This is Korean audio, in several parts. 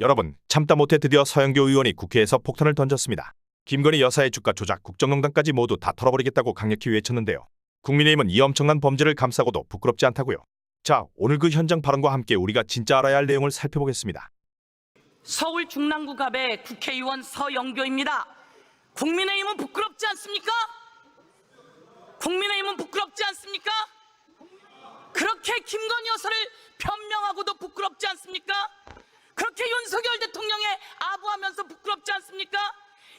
여러분, 참다 못해 드디어 서영교 의원이 국회에서 폭탄을 던졌습니다. 김건희 여사의 주가 조작, 국정농단까지 모두 다 털어버리겠다고 강력히 외쳤는데요. 국민의힘은 이 엄청난 범죄를 감싸고도 부끄럽지 않다고요. 자, 오늘 그 현장 발언과 함께 우리가 진짜 알아야 할 내용을 살펴보겠습니다. 서울 중랑구갑의 국회의원 서영교입니다. 국민의힘은 부끄럽지 않습니까? 국민의힘은 부끄럽지 않습니까? 그렇게 김건희 여사를 변명하고도 부끄럽지 않습니까? 그렇게 윤석열 대통령에 아부하면서 부끄럽지 않습니까?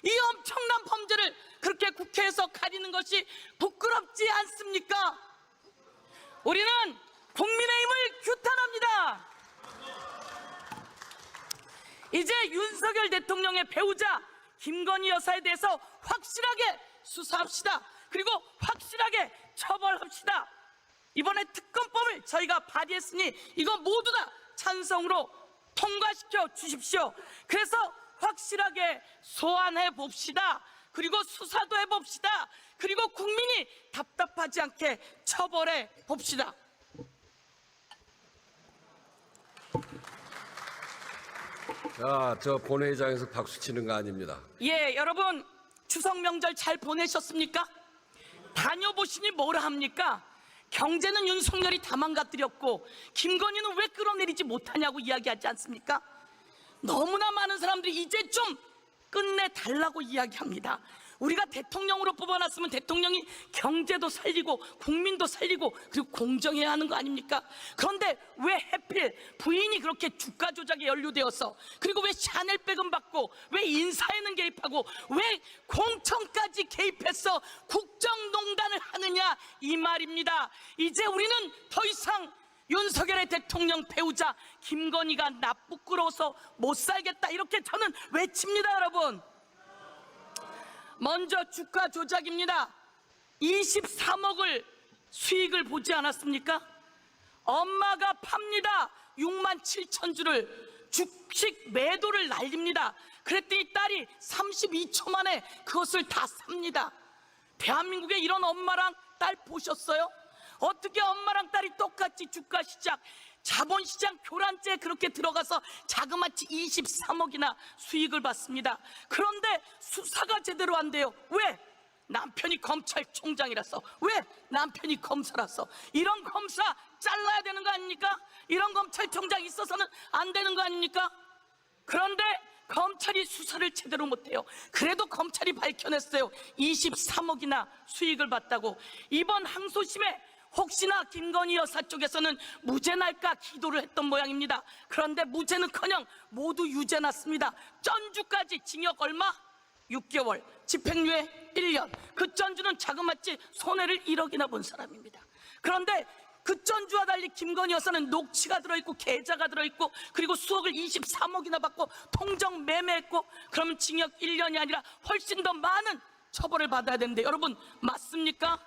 이 엄청난 범죄를 그렇게 국회에서 가리는 것이 부끄럽지 않습니까? 우리는 국민의힘을 규탄합니다. 이제 윤석열 대통령의 배우자 김건희 여사에 대해서 확실하게 수사합시다. 그리고 확실하게 처벌합시다. 이번에 특검법을 저희가 발의했으니 이거 모두 다 찬성으로 통과시켜 주십시오. 그래서 확실하게 소환해 봅시다. 그리고 수사도 해봅시다. 그리고 국민이 답답하지 않게 처벌해 봅시다. 자, 저 본회의장에서 박수 치는 거 아닙니다. 예, 여러분 추석 명절 잘 보내셨습니까? 다녀보시니 뭐라 합니까? 경제는 윤석열이 다 망가뜨렸고 김건희는 왜 끌어내리지 못하냐고 이야기하지 않습니까? 너무나 많은 사람들이 이제 좀 끝내달라고 이야기합니다. 우리가 대통령으로 뽑아놨으면 대통령이 경제도 살리고 국민도 살리고 그리고 공정해야 하는 거 아닙니까? 그런데 왜 하필 부인이 그렇게 주가 조작에 연루되어서, 그리고 왜 샤넬백은 받고, 왜 인사에는 개입하고, 왜 공천까지 개입해서 국정농단을 하느냐 이 말입니다. 이제 우리는 더 이상 윤석열의 대통령 배우자 김건희가 나 부끄러워서 못 살겠다 이렇게 저는 외칩니다. 여러분, 먼저 주가 조작입니다. 23억을 수익을 보지 않았습니까? 엄마가 팝니다. 6만 7천 주를 주식 매도를 날립니다. 그랬더니 딸이 32초 만에 그것을 다 삽니다. 대한민국에 이런 엄마랑 딸 보셨어요? 어떻게 엄마랑 딸이 똑같이 주가 시장, 자본시장 교란죄에 그렇게 들어가서 자그마치 23억이나 수익을 받습니다. 그런데 수사가 제대로 안 돼요. 왜? 남편이 검찰총장이라서. 왜? 남편이 검사라서. 이런 검사 잘라야 되는 거 아닙니까? 이런 검찰총장 있어서는 안 되는 거 아닙니까? 그런데 검찰이 수사를 제대로 못해요. 그래도 검찰이 밝혀냈어요. 23억이나 수익을 봤다고. 이번 항소심에 혹시나 김건희 여사 쪽에서는 무죄 날까 기도를 했던 모양입니다. 그런데 무죄는커녕 모두 유죄 났습니다. 전주까지 징역 얼마? 6개월, 집행유예 1년. 그 전주는 자그마치 손해를 1억이나 본 사람입니다. 그런데 그 전주와 달리 김건희 여사는 녹취가 들어있고 계좌가 들어있고 그리고 수억을 23억이나 받고 통정 매매했고, 그럼 징역 1년이 아니라 훨씬 더 많은 처벌을 받아야 되는데 여러분 맞습니까?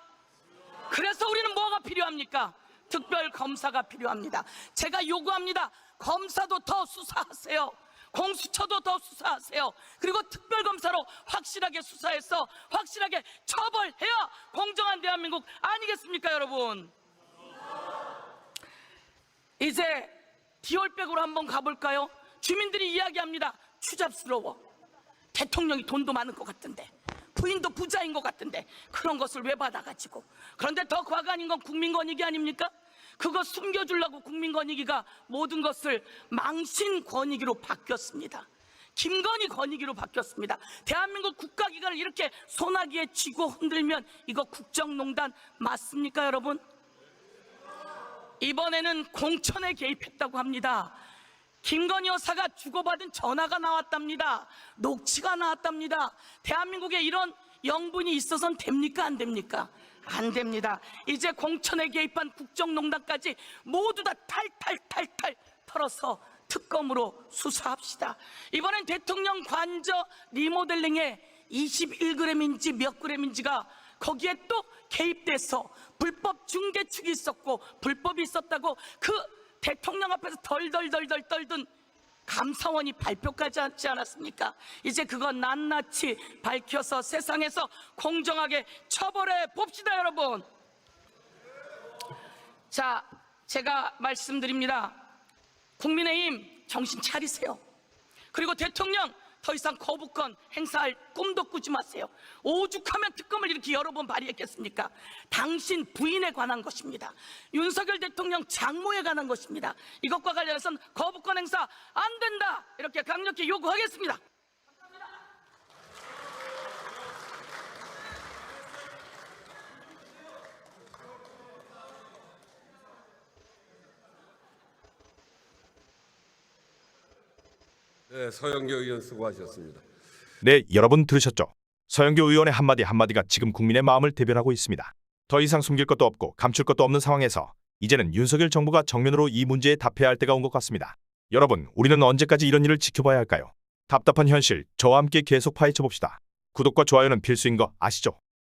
그래서 우리는 뭐가 필요합니까? 특별검사가 필요합니다. 제가 요구합니다. 검사도 더 수사하세요. 공수처도 더 수사하세요. 그리고 특별검사로 확실하게 수사해서 확실하게 처벌해야 공정한 대한민국 아니겠습니까, 여러분? 이제 디올백으로 한번 가볼까요? 주민들이 이야기합니다. 추잡스러워. 대통령이 돈도 많은 것 같은데, 부인도 부자인 것 같은데 그런 것을 왜 받아가지고. 그런데 더 과간인 건 국민권익위 아닙니까? 그거 숨겨주려고 국민권익위가 모든 것을 망신권익위로 바뀌었습니다. 김건희 권익위로 바뀌었습니다. 대한민국 국가기관을 이렇게 소나기에 쥐고 흔들면 이거 국정농단 맞습니까, 여러분? 이번에는 공천에 개입했다고 합니다. 김건희 여사가 주고받은 전화가 나왔답니다. 녹취가 나왔답니다. 대한민국에 이런 영분이 있어서는 됩니까, 안 됩니까? 안 됩니다. 이제 공천에 개입한 국정농단까지 모두 다 탈탈탈탈 털어서 특검으로 수사합시다. 이번엔 대통령 관저 리모델링에 21g인지 몇 g인지가 거기에 또 개입돼서 불법 중개축이 있었고 불법이 있었다고 그 대통령 앞에서 덜덜덜덜 떨던 감사원이 발표까지 하지 않았습니까? 이제 그건 낱낱이 밝혀서 세상에서 공정하게 처벌해 봅시다, 여러분. 자, 제가 말씀드립니다. 국민의힘 정신 차리세요. 그리고 대통령 더 이상 거부권 행사할 꿈도 꾸지 마세요. 오죽하면 특검을 이렇게 여러 번 발의했겠습니까? 당신 부인에 관한 것입니다. 윤석열 대통령 장모에 관한 것입니다. 이것과 관련해서는 거부권 행사 안 된다, 이렇게 강력히 요구하겠습니다. 네, 서영교 의원 수고하셨습니다. 네, 여러분 들으셨죠? 서영교 의원의 한마디가 지금 국민의 마음을 대변하고 있습니다. 더 이상 숨길 것도 없고 감출 것도 없는 상황에서 이제는 윤석열 정부가 정면으로 이 문제에 답해야 할 때가 온 것 같습니다. 여러분, 우리는 언제까지 이런 일을 지켜봐야 할까요? 답답한 현실, 저와 함께 계속 파헤쳐 봅시다. 구독과 좋아요는 필수인 거 아시죠?